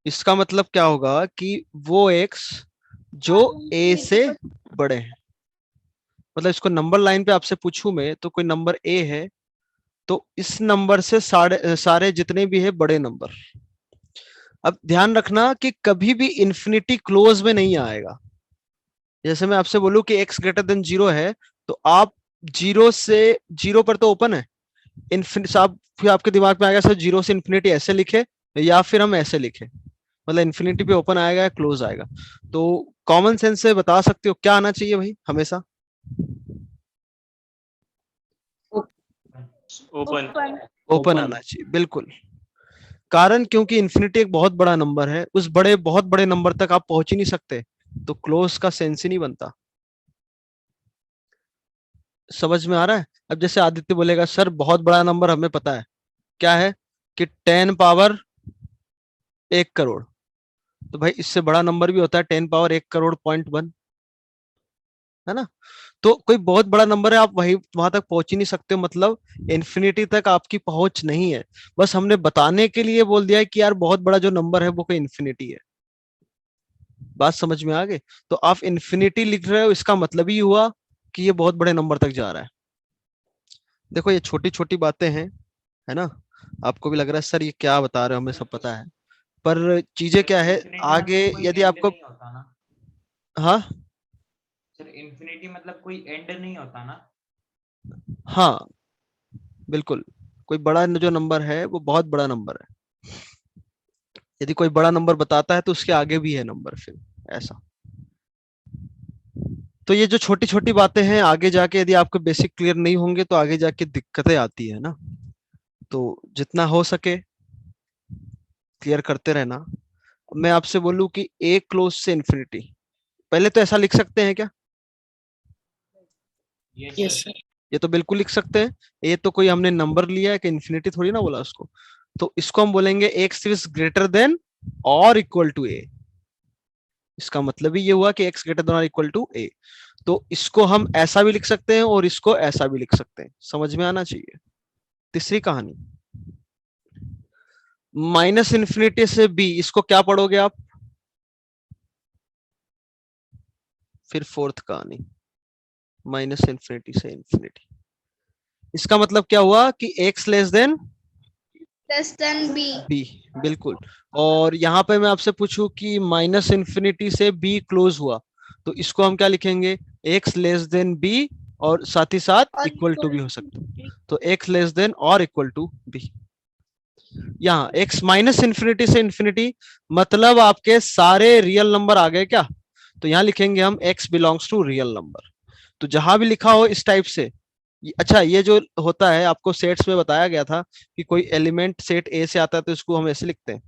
इसका मतलब क्या होगा कि वो एक्स जो ए से बड़े हैं, मतलब इसको नंबर लाइन पे आपसे पूछूं मैं तो कोई नंबर ए है तो इस नंबर से सारे सारे जितने भी है बड़े नंबर। अब ध्यान रखना कि कभी भी इंफिनिटी क्लोज में नहीं आएगा। जैसे मैं आपसे बोलूं कि x ग्रेटर देन 0 है तो आप जीरो से, जीरो पर तो ओपन है, इन्फिनिटी आप, फिर आपके दिमाग में आएगा सर जीरो से इंफिनिटी ऐसे लिखे या फिर हम ऐसे लिखे, मतलब इन्फिनिटी पे ओपन आएगा या क्लोज आएगा। तो कॉमन सेंस से बता सकते हो क्या आना चाहिए भाई हमेशा? ओपन। ओपन आना चाहिए, बिल्कुल। कारण क्योंकि इन्फिनिटी एक बहुत बड़ा नंबर है, उस बड़े बहुत बड़े नंबर तक आप पहुंच ही नहीं सकते, तो क्लोज का सेंस ही नहीं बनता। समझ में आ रहा है? अब जैसे आदित्य बोलेगा सर बहुत बड़ा नंबर हमें पता है, क्या है कि 10 पावर 1 करोड़, तो भाई इससे बड़ा नंबर भी होता है 10 पावर 1 करोड़ 1, है ना? तो कोई बहुत बड़ा नंबर है, आप वही वहां तक पहुंच ही नहीं सकते, मतलब इन्फिनिटी तक आपकी पहुंच नहीं है। बस हमने बताने के लिए बोल दिया है कि यार बहुत बड़ा जो नंबर है वो कोई इन्फिनिटी है। बात समझ में आ गई? तो आप इन्फिनिटी लिख रहे हो इसका मतलब ही हुआ कि ये बहुत बड़े नंबर तक जा रहा है। देखो ये छोटी छोटी बातें हैं, है ना? आपको भी लग रहा है सर ये क्या बता रहे हो, हमें सब पता है, पर चीजें सर क्या है इंफिनिटी आगे मतलब कोई यदि एंड आपको। नहीं होता ना? हाँ सर इंफिनिटी मतलब कोई एंड नहीं होता ना? हाँ बिल्कुल, कोई बड़ा जो नंबर है वो बहुत बड़ा नंबर है, यदि कोई बड़ा नंबर बताता है तो उसके आगे भी है नंबर, फिर ऐसा। तो ये जो छोटी छोटी बातें हैं आगे जाके यदि आपके बेसिक क्लियर नहीं होंगे तो आगे जाके दिक्कतें आती है ना, तो जितना हो सके क्लियर करते रहना। मैं आपसे बोलूं कि ए क्लोज से इंफिनिटी, पहले तो ऐसा लिख सकते हैं क्या? Yes yes sir. सर। ये तो बिल्कुल लिख सकते हैं। ए तो कोई हमने नंबर लिया है कि इंफिनिटी थोड़ी ना बोला उसको, तो इसको हम बोलेंगे एक्स इज ग्रेटर देन और इक्वल टू ए। इसका मतलब ही ये हुआ कि एक्स ग्रेटर देन और इक्वल टू ए। तो इसको हम ऐसा भी लिख सकते हैं और इसको ऐसा भी लिख सकते हैं, समझ में आना चाहिए। तीसरी कहानी, माइनस इंफिनिटी से बी, इसको क्या पढ़ोगे आप? फिर फोर्थ कहानी, माइनस इंफिनिटी से इंफिनिटी, इसका मतलब क्या हुआ कि एक्स लेस देन बी, बिल्कुल। और यहां पे मैं आपसे पूछूं कि माइनस इंफिनिटी से बी क्लोज हुआ, तो इसको हम क्या लिखेंगे? एक्स लेस देन बी और साथ ही साथ इक्वल टू भी हो सकता है, तो एक्स लेस देन और इक्वल टू बी। यहाँ एक्स माइनस इंफिनिटी से इंफिनिटी मतलब आपके सारे रियल नंबर आ गए क्या? तो यहाँ लिखेंगे हम X belongs to real number. तो जहां भी लिखा हो इस टाइप से, अच्छा ये जो होता है आपको सेट्स में बताया गया था कि कोई एलिमेंट सेट ए से आता है तो इसको हम ऐसे लिखते हैं,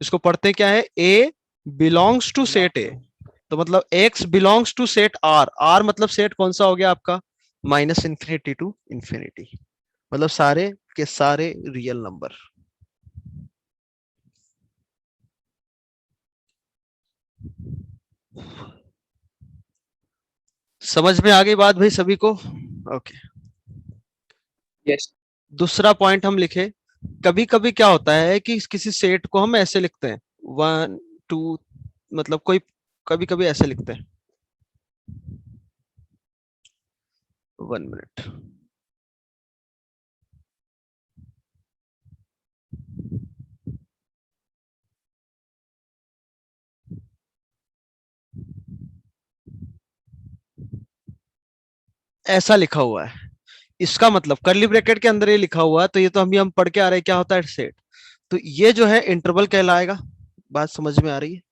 इसको पढ़ते क्या है? A belongs to set belongs A, to. तो मतलब X belongs to set R, R मतलब सेट कौन सा हो गया आपका? माइनस इंफिनिटी टू इंफिनिटी, मतलब सारे के सारे रियल नंबर। समझ में आ गई बात भाई सभी को? ओके। यस। दूसरा पॉइंट हम लिखे, कभी कभी क्या होता है कि किसी सेट को हम ऐसे लिखते हैं 1 2, मतलब कोई कभी कभी ऐसे लिखते हैं, 1 मिनट। ऐसा लिखा हुआ है, इसका मतलब कर्ली ब्रैकेट के अंदर ये लिखा हुआ है, तो ये तो हम पढ़ के आ रहे हैं क्या होता है सेट। तो ये जो है इंटरवल कहलाएगा, बात समझ में आ रही है,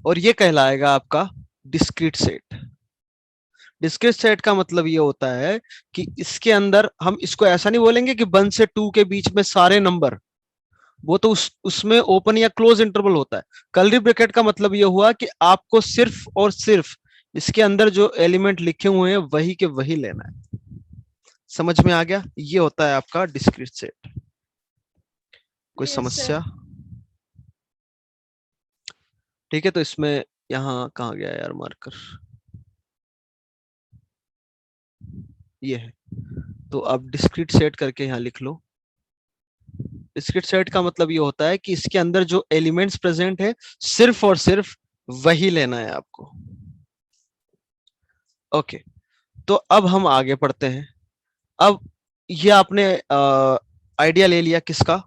और ये कहलाएगा आपका डिस्क्रीट सेट। डिस्क्रीट सेट का मतलब ये होता है कि इसके अंदर हम इसको ऐसा नहीं बोलेंगे कि 1 से 2 के बीच में सारे नंबर, वो तो उसमें ओपन या क्लोज इंटरवल होता है। कर्ली ब्रैकेट का मतलब ये हुआ कि आपको सिर्फ और सिर्फ इसके अंदर जो एलिमेंट लिखे हुए हैं वही के वही लेना है। समझ में आ गया? ये होता है आपका डिस्क्रीट सेट। कोई समस्या? ठीक है, तो इसमें यहां कहा गया यार मार्कर, ये है, तो आप डिस्क्रीट सेट करके यहां लिख लो। डिस्क्रीट सेट का मतलब ये होता है कि इसके अंदर जो एलिमेंट्स प्रेजेंट है सिर्फ और सिर्फ वही लेना है आपको। ओके, तो अब हम आगे पढ़ते हैं। अब ये आपने आइडिया ले लिया किसका,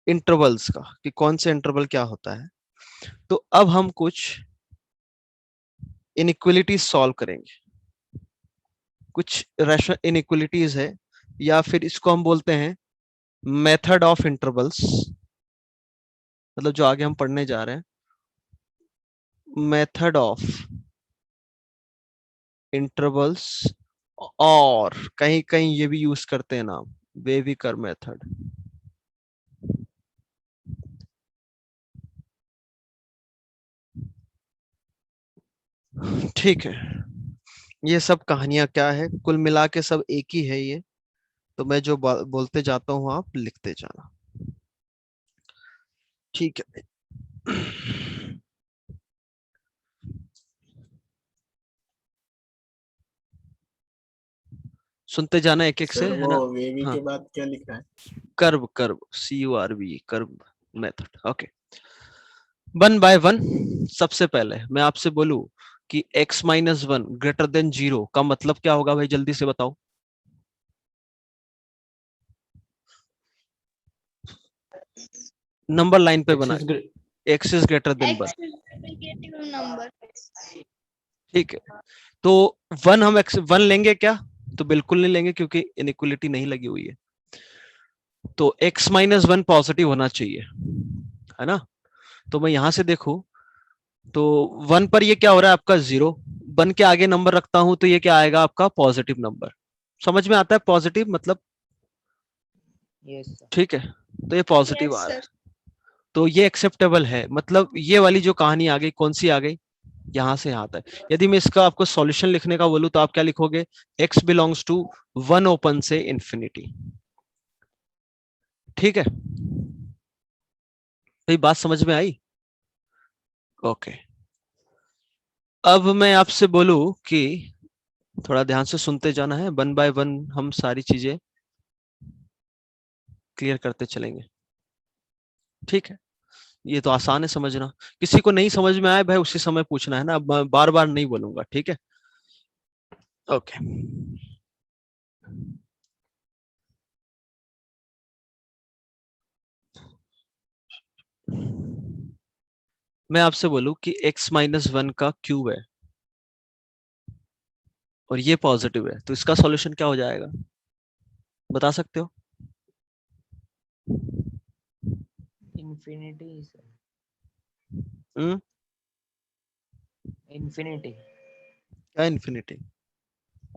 इंटरवल्स का, कि कौन से इंटरवल क्या होता है। तो अब हम कुछ इनइक्वालिटीज सॉल्व करेंगे। कुछ रैशनल इनइक्वालिटीज है, या फिर इसको हम बोलते हैं मेथड ऑफ इंटरवल्स, मतलब जो आगे हम पढ़ने जा रहे हैं, मेथड ऑफ इंटरवल्स, और कहीं कहीं ये भी यूज करते हैं नाम वेविकर मेथड। ठीक है, ये सब कहानियां क्या है, कुल मिला के सब एक ही है ये, तो मैं जो बोलते जाता हूं आप लिखते जाना, ठीक है। सुनते जाना एक एक से, सर है ना? वो वेवी हाँ, के बाद क्या लिखा है? Curve, curve, CURV, curve method. Okay, 1 by 1। सबसे पहले मैं आपसे बोलूं कि x - 1 ग्रेटर देन 0 का मतलब क्या होगा भाई, जल्दी से बताओ। नंबर लाइन पे बना, x is greater then 1, number. ठीक है। तो 1 हम x 1 लेंगे क्या? तो बिल्कुल नहीं लेंगे, क्योंकि इनइक्वालिटी नहीं लगी हुई है। तो x - 1 पॉजिटिव होना चाहिए, है ना? तो मैं यहां से देखूं तो 1 पर ये क्या हो रहा है आपका 0, 1 के आगे नंबर रखता हूं तो ये क्या आएगा आपका पॉजिटिव नंबर। समझ में आता है पॉजिटिव मतलब? Yes sir. ठीक है, तो ये पॉजिटिव आ रहा है, तो ये एक्सेप्टेबल है। मतलब ये वाली जो कहानी आ गई, कौन सी आ गई, यहां से यहां तक। यदि मैं इसका आपको सॉल्यूशन लिखने का बोलूं तो आप क्या लिखोगे, x बिलोंग्स टू 1 ओपन से इंफिनिटी। ठीक है, तो ये बात समझ में आई? ओके, अब मैं आपसे बोलूं कि थोड़ा ध्यान से सुनते जाना है, 1 by 1 हम सारी चीजें क्लियर करते चलेंगे। ठीक है, ये तो आसान है समझना। किसी को नहीं समझ में आए भाई उसी समय पूछना है ना, बार बार नहीं बोलूंगा, ठीक है? ओके, मैं आपसे बोलूं कि x - 1 का क्यूब है और ये पॉजिटिव है, तो इसका सॉल्यूशन क्या हो जाएगा, बता सकते हो? इंफिनिटी सर, हम्म, इंफिनिटी। क्या इन्फिनिटी?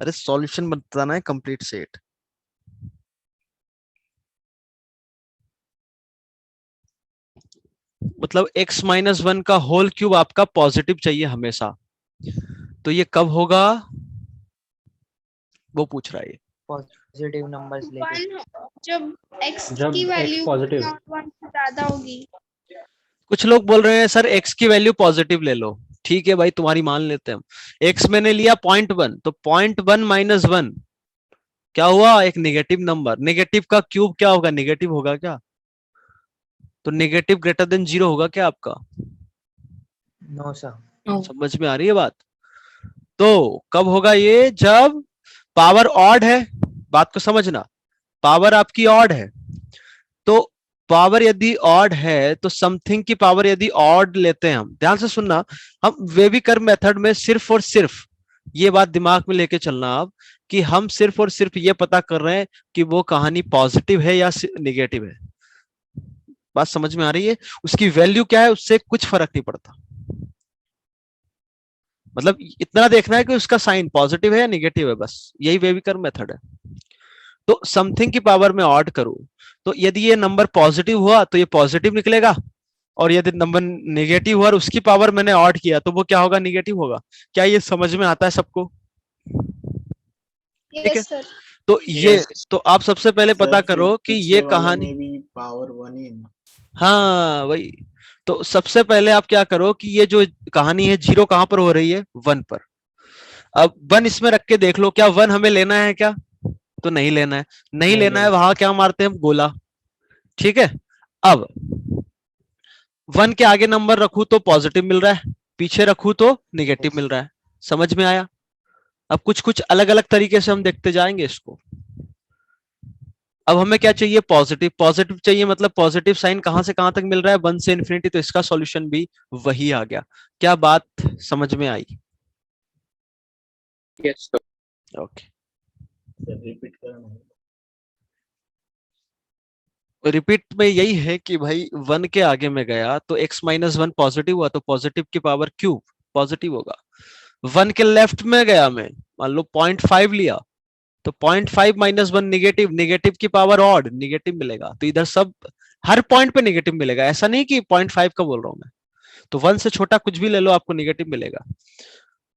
अरे सॉल्यूशन बताना है, कंप्लीट सेट। मतलब x - 1 का होल क्यूब आपका पॉजिटिव चाहिए हमेशा, तो ये कब होगा वो पूछ रहा है ये। पॉजिटिव नंबर्स लेके। जब x जब की x वैल्यू पॉजिटिव, 1 से ज्यादा होगी। कुछ लोग बोल रहे हैं सर x की वैल्यू पॉजिटिव ले लो, ठीक है भाई तुम्हारी मान लेते हैं हम। x मैंने लिया 0.1, तो 0.1 - 1 क्या हुआ, एक नेगेटिव नंबर। नेगेटिव का क्यूब क्या होगा, नेगेटिव होगा क्या? तो नेगेटिव ग्रेटर देन 0 होगा क्या आपका? No sir. समझ में आ रही है बात? तो कब होगा ये, जब पावर ऑड है, बात को समझना, पावर आपकी ऑड है, तो पावर यदि ऑड है तो समथिंग की पावर यदि ऑड लेते हैं, हम ध्यान से सुनना, हम वेविकर मेथड में सिर्फ और सिर्फ ये बात दिमाग में लेके चलना आप कि हम सिर्फ और सिर्फ ये पता कर रहे हैं कि वो कहानी पॉजिटिव है या निगेटिव है। बात समझ में आ रही है? उसकी वैल्यू क्या है उससे कुछ फर्क नहीं पड़ता, मतलब इतना देखना है कि उसका साइन पॉजिटिव है या निगेटिव है, बस यही वेविकर मेथड है। तो समथिंग की पावर में ऑड करूं तो यदि ये नंबर पॉजिटिव हुआ तो ये पॉजिटिव निकलेगा, और यदि नंबर नेगेटिव हुआ और उसकी पावर मैंने ऑड किया तो वो क्या होगा? निगेटिव होगा। क्या ये समझ में आता है सबको? ठीक है, यस सर। तो ये तो आप सबसे पहले पता सर, करो कि पिछले ये वाला कहानी, में भी पावर 1 ही है ना? हाँ वही। तो सबसे पहले आप क्या करो कि ये जो कहानी है जीरो कहां पर हो रही है? 1 पर। अब 1 इसमें रख के देख लो, क्या 1 हमें लेना है क्या? तो नहीं लेना है, नहीं लेना है, वहां क्या मारते हैं हम? गोला। ठीक है, अब 1 के आगे नंबर रखू तो पॉजिटिव मिल रहा है, पीछे रखू तो निगेटिव मिल रहा है। समझ में आया? अब कुछ कुछ अलग अलग तरीके से हम देखते जाएंगे इसको। अब हमें क्या चाहिए? पॉजिटिव। पॉजिटिव चाहिए मतलब पॉजिटिव साइन कहां से कहां तक मिल रहा है? 1 से इन्फिनिटी, तो इसका सॉल्यूशन भी वही आ गया। क्या बात समझ में आई? Yes sir. Okay, sir repeat करना। रिपीट में यही है कि भाई 1 के आगे में गया तो x माइनस 1 पॉजिटिव हुआ, तो पॉजिटिव की पावर क्यूब पॉजिटिव होगा। 1 के लेफ्ट में गया मैं, मान लो 0.5 लिया, तो 0.5 माइनस 1 निगेटिव, निगेटिव की पावर ऑड, निगेटिव मिलेगा। तो इधर सब हर पॉइंट पे निगेटिव मिलेगा, ऐसा नहीं कि 0.5 का बोल रहा हूं मैं। तो 1 से छोटा कुछ भी ले लो आपको निगेटिव मिलेगा।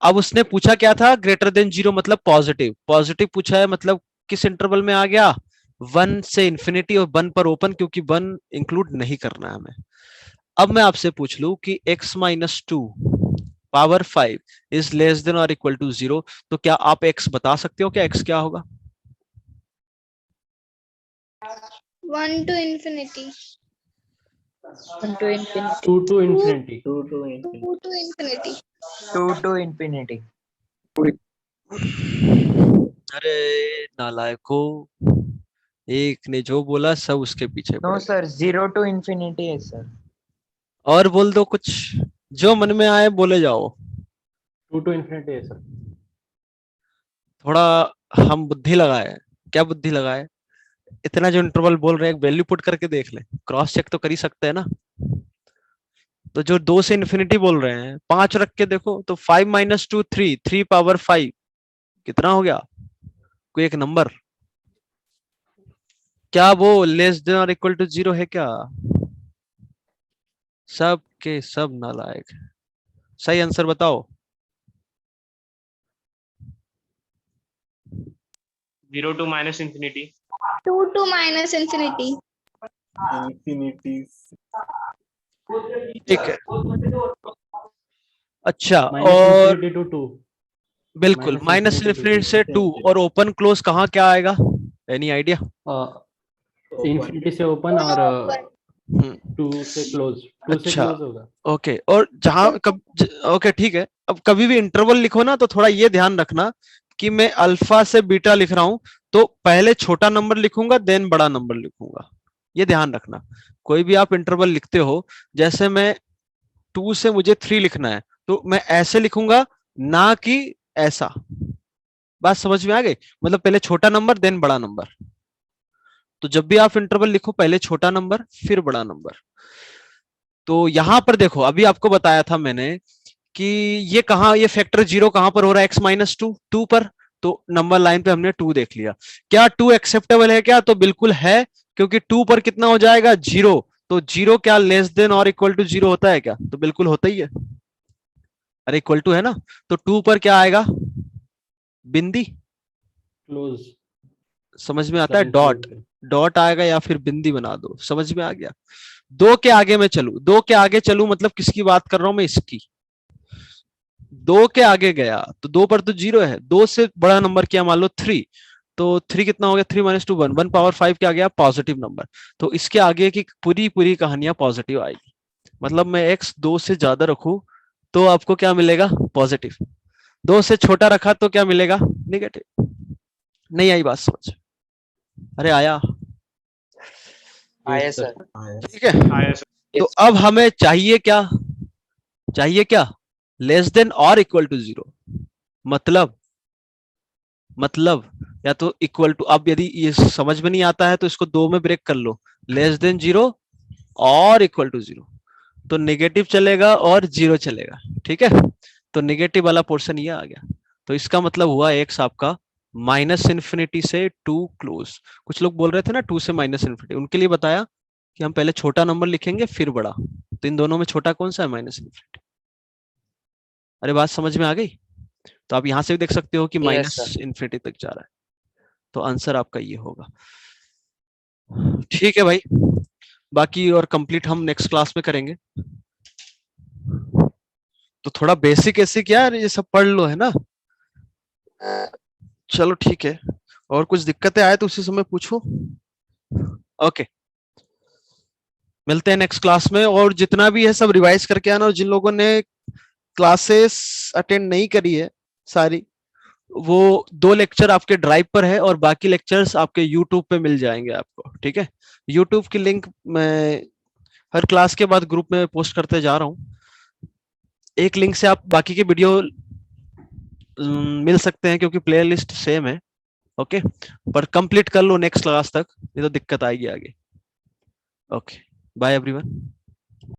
अब उसने पूछा क्या था? ग्रेटर देन 0 मतलब पॉजिटिव। पॉजिटिव पूछा है मतलब किस इंटरवल में आ गया? 1 से इन्फिनिटी और 1 पर ओपन, क्योंकि 1 इंक्लूड नहीं करना है हमें। अब मैं आपसे पूछ लूं कि x minus 2 power 5 is less than और इक्वल टू 0, तो क्या आप x बता सकते हो? क्या x क्या होगा? 1 to infinity. 1 to infinity. 2 to infinity. 2 to infinity. 2 to infinity. 2 to infinity. अरे नालायको, एक ने जो बोला सब उसके पीछे No पड़े। sir, 0 to infinity है सर। और बोल दो कुछ, जो मन में आए बोले जाओ। 2 to infinity है सर। थोड़ा हम बुद्धि लगाए। क्या बुद्धि लगाए? इतना जो इंटरवल बोल रहे हैं वैल्यू पुट करके देख ले, क्रॉस चेक तो कर ही सकते हैं ना। तो जो 2 से इन्फिनिटी बोल रहे हैं 5 रख के देखो, तो 5 माइनस 2 3, 3 पावर 5 कितना हो गया? कोई एक नंबर। क्या वो लेस देन और इक्वल टू 0 है क्या? सब के सब नालायक है। सही आंसर बताओ। 0 to minus infinity. 2 to minus infinity. Infinity. ठीक है, अच्छा। Minus और infinity to 2. बिल्कुल Minus minus infinity to infinity से 2, और ओपन क्लोज कहाँ क्या आएगा? Any idea? इंफिनिटी से ओपन और Open. 2 से क्लोज, 2 से अच्छा। क्लोज होगा। ओके, और जहां ओके ठीक है। अब कभी भी इंटरवल लिखो ना तो थोड़ा ये ध्यान रखना कि मैं अल्फा से बीटा लिख रहा हूं तो पहले छोटा नंबर लिखूंगा देन बड़ा नंबर लिखूंगा, ये ध्यान रखना। कोई भी आप इंटरवल लिखते हो, जैसे मैं 2 से मुझे 3 लिखना है तो मैं ऐसे लिखूंगा, ना कि ऐसा। बात समझ में आ गई? मतलब पहले छोटा नंबर देन बड़ा नंबर। तो जब भी आप इंटरवल लिखो पहले छोटा नंबर फिर बड़ा नंबर। तो यहां पर देखो, अभी आपको बताया था मैंने कि ये कहां, ये फैक्टर 0 कहां पर हो रहा है? x माइनस 2, 2 पर। तो नंबर लाइन पे हमने 2 देख लिया। क्या 2 एक्सेप्टेबल है क्या? तो बिल्कुल है, क्योंकि 2 पर कितना हो जाएगा? 0। तो 0 क्या लेस देन और इक्वल टू 0 होता है क्या? तो बिल्कुल होता ही है। अरे इक्वल टू है ना, तो 2 पर क्या आएगा? बिंदी। क्लोज। समझ में आता है? डॉट, डॉट आएगा या फिर बिंदी बना दो। समझ में आ गया? 2 के आगे मैं चलू, 2 के आगे चलू मतलब किसकी बात कर रहा हूं मैं? इसकी। 2 के आगे गया तो 2 पर तो 0 है, 2 से बड़ा नंबर क्या? मान लो 3, तो 3 कितना हो गया? 3 माइनस 2 1, 1 पावर 5 क्या आ गया? Positive number. तो इसके आगे की पूरी पूरी कहानियां पॉजिटिव आएगी। मतलब मैं x 2 से ज्यादा रखू तो आपको क्या मिलेगा? पॉजिटिव। 2 से छोटा रखा तो क्या मिलेगा? निगेटिव। नहीं आई बात समझ? अरे आया? आया सर। ठीक है, आया सर। तो अब हमें चाहिए क्या, लेस देन और इक्वल टू 0, मतलब या तो इक्वल टू, अब यदि ये समझ में नहीं आता है तो इसको 2 में ब्रेक कर लो, लेस देन 0 और इक्वल टू 0, तो नेगेटिव चलेगा और 0 चलेगा। ठीक है, तो नेगेटिव वाला पोर्शन ये आ गया, तो इसका मतलब हुआ x आपका -∞ से 2 क्लोज। कुछ लोग बोल रहे थे ना 2 से -∞, उनके लिए बताया कि हम पहले छोटा नंबर लिखेंगे फिर बड़ा, तो इन दोनों में छोटा कौन सा है? -∞। अरे बात समझ में आ गई? तो आप यहां से भी देख सकते हो कि -∞ तक जा रहा है, तो आंसर आपका ये होगा। ठीक है भाई, बाकी और कंप्लीट हम नेक्स्ट क्लास में करेंगे। तो थोड़ा बेसिक ऐसिक यार ये सब पढ़ लो, है ना? चलो ठीक है, और कुछ दिक्कतें आए तो उसी समय पूछो। ओके, मिलते हैं नेक्स्ट क्लास में, और जितना भी है सब रिवाइज करके आना, और जिन लोगों ने क्लासेस अटेंड नहीं करी है सारी, वो 2 लेक्चर आपके ड्राइव पर है और बाकी लेक्चर्स आपके यूट्यूब पे मिल जाएंगे आपको। ठीक है, यूट्यूब की लिंक मैं हर क्लास के बाद ग्रुप में पोस्ट करते जा रहा हूँ। एक लिंक से आप बाकी के वीडियो मिल सकते हैं क्योंकि प्लेलिस्ट सेम है। ओके, पर कंप्लीट कर लो नेक्स्ट क्लास तक, नहीं तो दिक्कत आएगी आगे। Okay, bye everyone.